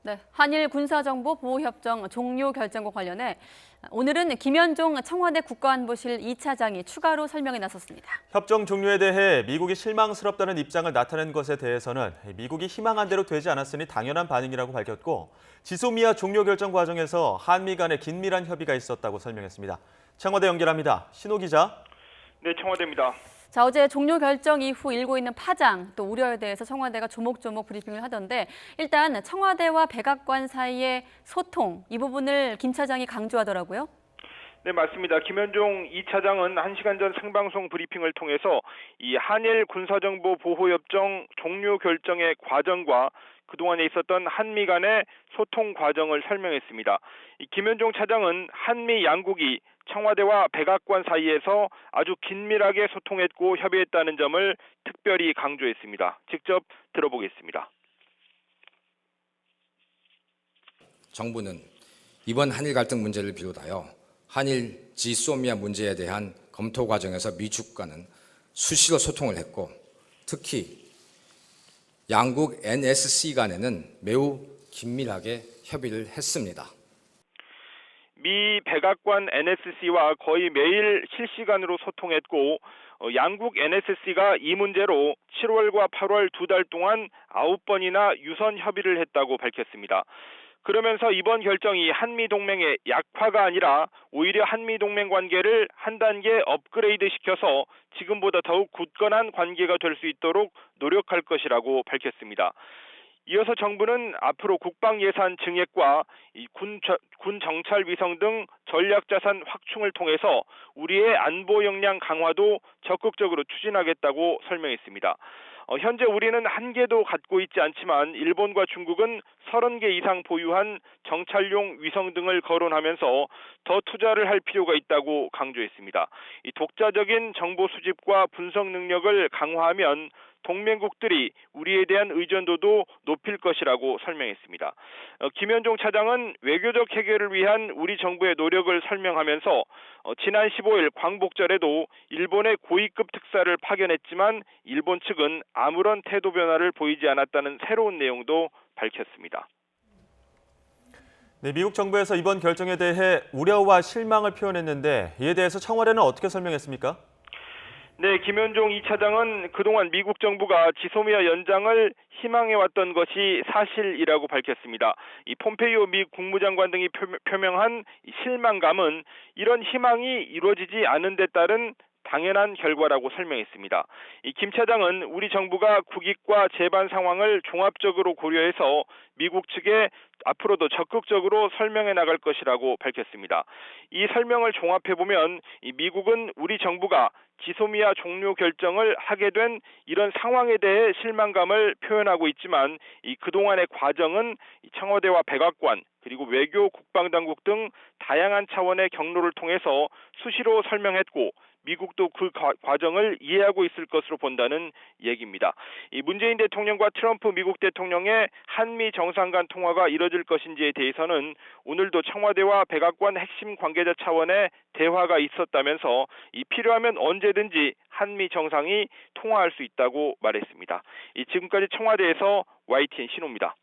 네, 한일 군사정보 보호협정 종료 결정과 관련해 오늘은 김현종 청와대 국가안보실 2차장이 추가로 설명에 나섰습니다. 협정 종료에 대해 미국이 실망스럽다는 입장을 나타낸 것에 대해서는 미국이 희망한 대로 되지 않았으니 당연한 반응이라고 밝혔고 지소미아 종료 결정 과정에서 한미 간의 긴밀한 협의가 있었다고 설명했습니다. 청와대 연결합니다. 신호 기자. 네, 청와대입니다. 자, 어제 종료 결정 이후 일고 있는 파장, 또 우려에 대해서 청와대가 조목조목 브리핑을 하던데 일단 청와대와 백악관 사이의 소통, 이 부분을 김 차장이 강조하더라고요. 네, 맞습니다. 김현종 2차장은 1시간 전 생방송 브리핑을 통해서 이 한일 군사정보 보호협정 종료 결정의 과정과 그동안에 있었던 한미 간의 소통 과정을 설명했습니다. 이 김현종 차장은 한미 양국이 청와대와 백악관 사이에서 아주 긴밀하게 소통했고 협의했다는 점을 특별히 강조했습니다. 직접 들어보겠습니다. 정부는 이번 한일 갈등 문제를 비롯하여 한일 지소미아 문제에 대한 검토 과정에서 미국과는 수시로 소통을 했고 특히 양국 NSC 간에는 매우 긴밀하게 협의를 했습니다. 미 백악관 NSC와 거의 매일 실시간으로 소통했고 양국 NSC가 이 문제로 7월과 8월 2달 동안 9번이나 유선 협의를 했다고 밝혔습니다. 그러면서 이번 결정이 한미동맹의 약화가 아니라 오히려 한미동맹 관계를 한 단계 업그레이드 시켜서 지금보다 더욱 굳건한 관계가 될 수 있도록 노력할 것이라고 밝혔습니다. 이어서 정부는 앞으로 국방예산 증액과 군 정찰 위성 등 전략자산 확충을 통해서 우리의 안보 역량 강화도 적극적으로 추진하겠다고 설명했습니다. 현재 우리는 한 개도 갖고 있지 않지만 일본과 중국은 30개 이상 보유한 정찰용 위성 등을 거론하면서 더 투자를 할 필요가 있다고 강조했습니다. 이 독자적인 정보 수집과 분석 능력을 강화하면 동맹국들이 우리에 대한 의존도도 높일 것이라고 설명했습니다. 김현종 차장은 외교적 해결을 위한 우리 정부의 노력을 설명하면서 지난 15일 광복절에도 일본의 고위급 특사를 파견했지만 일본 측은 아무런 태도 변화를 보이지 않았다는 새로운 내용도 밝혔습니다. 네, 미국 정부에서 이번 결정에 대해 우려와 실망을 표현했는데 이에 대해서 청와대는 어떻게 설명했습니까? 네, 김현종 2차장은 그동안 미국 정부가 지소미아 연장을 희망해왔던 것이 사실이라고 밝혔습니다. 이 폼페이오 미 국무장관 등이 표명한 실망감은 이런 희망이 이루어지지 않은 데 따른 당연한 결과라고 설명했습니다. 이 김 차장은 우리 정부가 국익과 재반 상황을 종합적으로 고려해서 미국 측에 앞으로도 적극적으로 설명해 나갈 것이라고 밝혔습니다. 이 설명을 종합해보면 미국은 우리 정부가 지소미아 종료 결정을 하게 된 이런 상황에 대해 실망감을 표현하고 있지만 이 그동안의 과정은 청와대와 백악관 그리고 외교 국방당국 등 다양한 차원의 경로를 통해서 수시로 설명했고 미국도 그 과정을 이해하고 있을 것으로 본다는 얘기입니다. 이 문재인 대통령과 트럼프 미국 대통령의 한미 정상 간 통화가 이뤄질 것인지에 대해서는 오늘도 청와대와 백악관 핵심 관계자 차원의 대화가 있었다면서 이 필요하면 언제든지 한미 정상이 통화할 수 있다고 말했습니다. 지금까지 청와대에서 YTN 신호입니다.